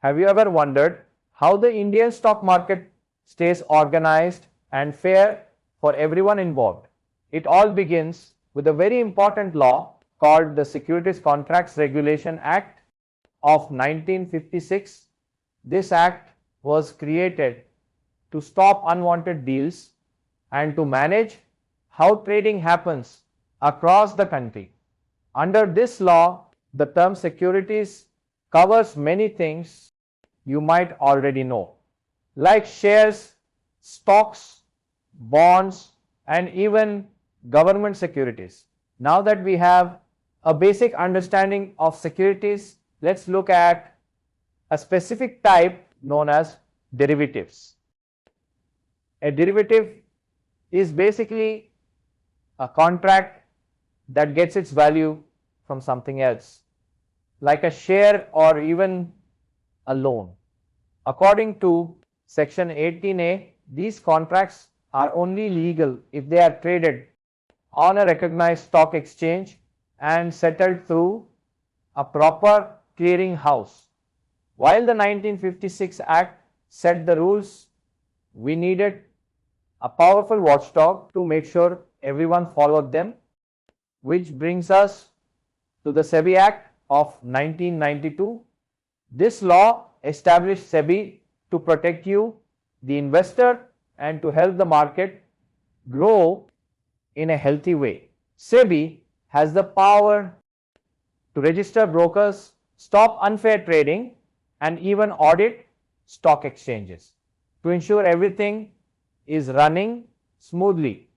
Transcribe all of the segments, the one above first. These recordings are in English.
Have you ever wondered how the Indian stock market stays organized and fair for everyone involved? It all begins with a very important law called the Securities Contracts Regulation Act of 1956. This act was created to stop unwanted deals and to manage how trading happens across the country. Under this law, the term securities covers many things you might already know, like shares, stocks, bonds, and even government securities. Now that we have a basic understanding of securities, let's look at a specific type known as derivatives. A derivative is basically a contract that gets its value from something else, like a share or even a loan. According to Section 18A, these contracts are only legal if they are traded on a recognized stock exchange and settled through a proper clearing house. While the 1956 Act set the rules, we needed a powerful watchdog to make sure everyone followed them, which brings us to the SEBI Act of 1992. This law established SEBI to protect you, the investor, and to help the market grow in a healthy way. SEBI has the power to register brokers, stop unfair trading, and even audit stock exchanges to ensure everything is running smoothly.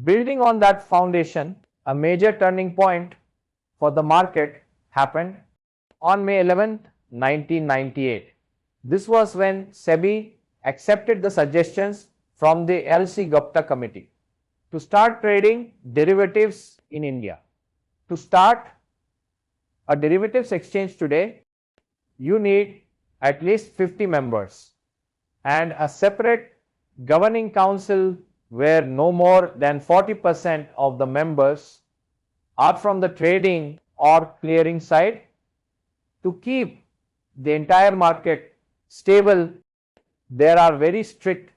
Building on that foundation, a major turning point for the market happened on May 11, 1998. This was when SEBI accepted the suggestions from the L.C. Gupta Committee to start trading derivatives in India. To start a derivatives exchange today, you need at least 50 members and a separate governing council where no more than 40% of the members are from the trading or clearing side. To keep the entire market stable, there are very strict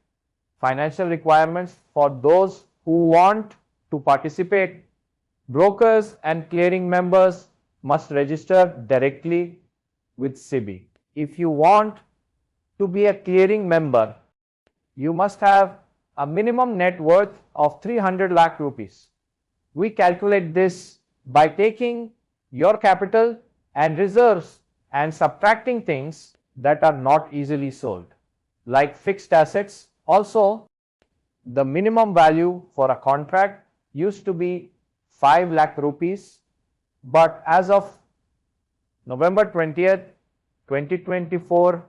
financial requirements for those who want to participate. Brokers and clearing members must register directly with SEBI. If you want to be a clearing member, you must have a minimum net worth of 300 lakh rupees. We calculate this by taking your capital and reserves and subtracting things that are not easily sold, like fixed assets. Also, the minimum value for a contract used to be 5 lakh rupees, but as of November 20th, 2024,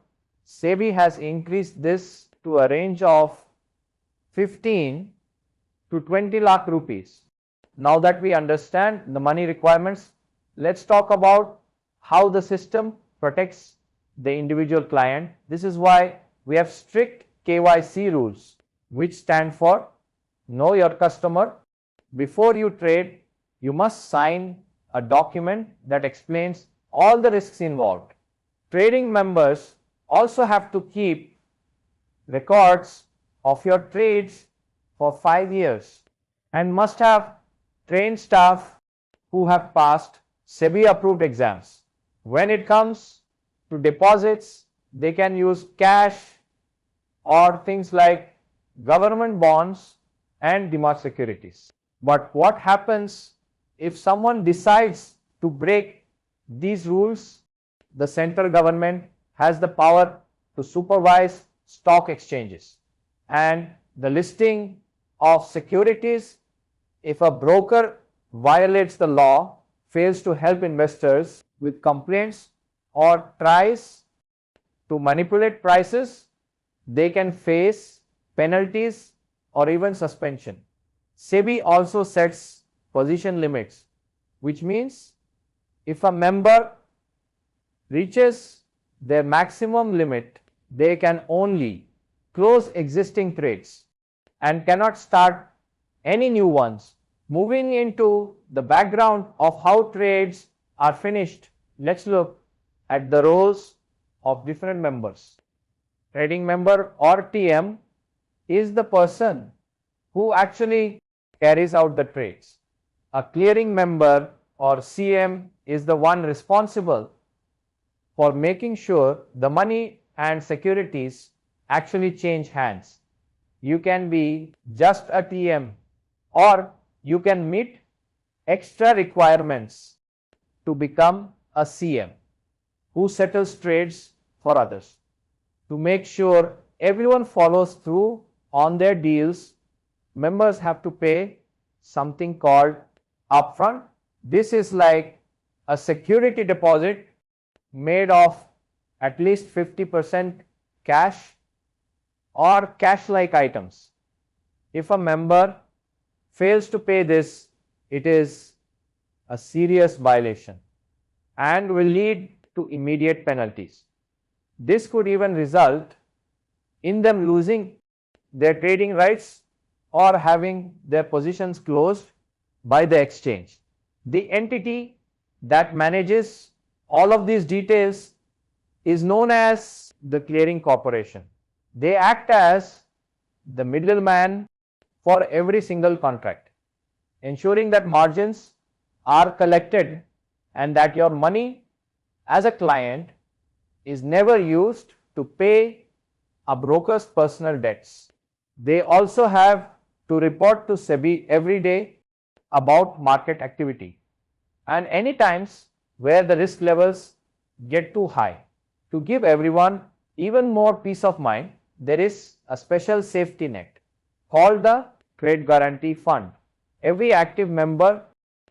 SEBI has increased this to a range of 15 to 20 lakh rupees. Now that we understand the money requirements, let's talk about how the system protects the individual client. This is why we have strict KYC rules, which stand for Know Your Customer. Before you trade, you must sign a document that explains all the risks involved. Trading members also have to keep records of your trades for 5 years and must have trained staff who have passed SEBI approved exams. When it comes to deposits, they can use cash or things like government bonds and demat securities. But what happens if someone decides to break these rules? The central government has the power to supervise stock exchanges and the listing of securities. If a broker violates the law, fails to help investors with complaints, or tries to manipulate prices, they can face penalties or even suspension. SEBI also sets position limits, which means if a member reaches their maximum limit, they can only close existing trades and cannot start any new ones. Moving into the background of how trades are finished, let's look at the roles of different members. Trading member or TM is the person who actually carries out the trades. A clearing member or CM is the one responsible for making sure the money and securities actually change hands. You can be just a TM, or you can meet extra requirements to become a CM who settles trades for others. To make sure everyone follows through on their deals, members have to pay something called upfront. This is like a security deposit made of at least 50% cash or cash-like items. If a member fails to pay this, it is a serious violation and will lead to immediate penalties. This could even result in them losing their trading rights or having their positions closed by the exchange. The entity that manages all of these details is known as the clearing corporation. They act as the middleman for every single contract, ensuring that margins are collected and that your money as a client is never used to pay a broker's personal debts. They also have to report to SEBI every day about market activity and any times where the risk levels get too high. To give everyone even more peace of mind, there is a special safety net called the Trade Guarantee Fund. Every active member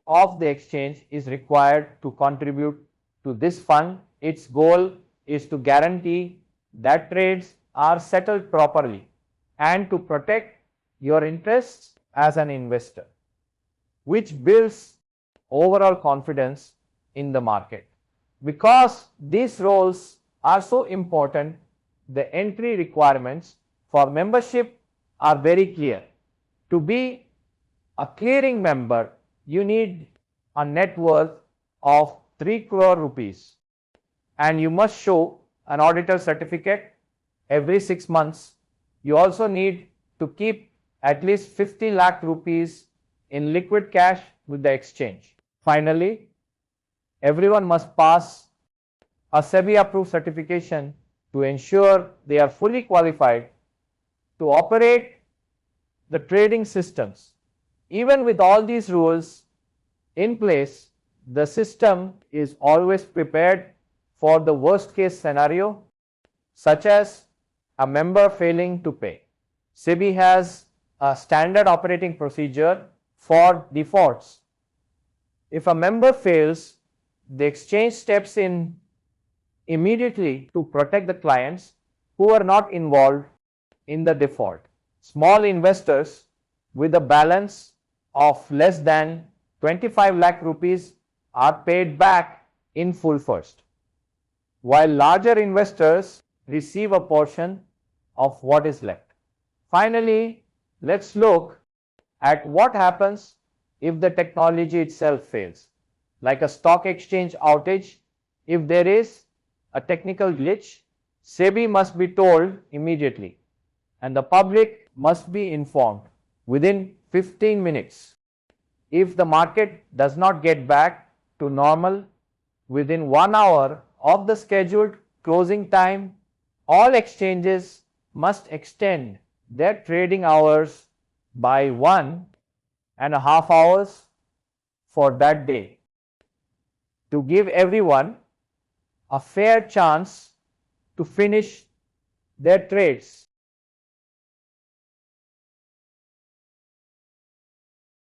of the exchange is required to contribute to this fund. Its goal is to guarantee that trades are settled properly and to protect your interests as an investor, which builds overall confidence in the market. Because these roles are so important, the entry requirements for membership are very clear. To be a clearing member, you need a net worth of 3 crore rupees and you must show an auditor certificate every 6 months. You also need to keep at least 50 lakh rupees in liquid cash with the exchange. Finally, everyone must pass a SEBI approved certification to ensure they are fully qualified to operate the trading systems. Even with all these rules in place, the system is always prepared for the worst case scenario, such as a member failing to pay. SEBI has a standard operating procedure for defaults. If a member fails, the exchange steps in immediately to protect the clients who are not involved in the default. Small investors with a balance of less than 25 lakh rupees are paid back in full first, while larger investors receive a portion of what is left. Finally, let's look at what happens if the technology itself fails. Like a stock exchange outage, if there is a technical glitch, SEBI must be told immediately and the public must be informed within 15 minutes. If the market does not get back to normal within 1 hour of the scheduled closing time, all exchanges must extend their trading hours by 1.5 hours for that day to give everyone a fair chance to finish their trades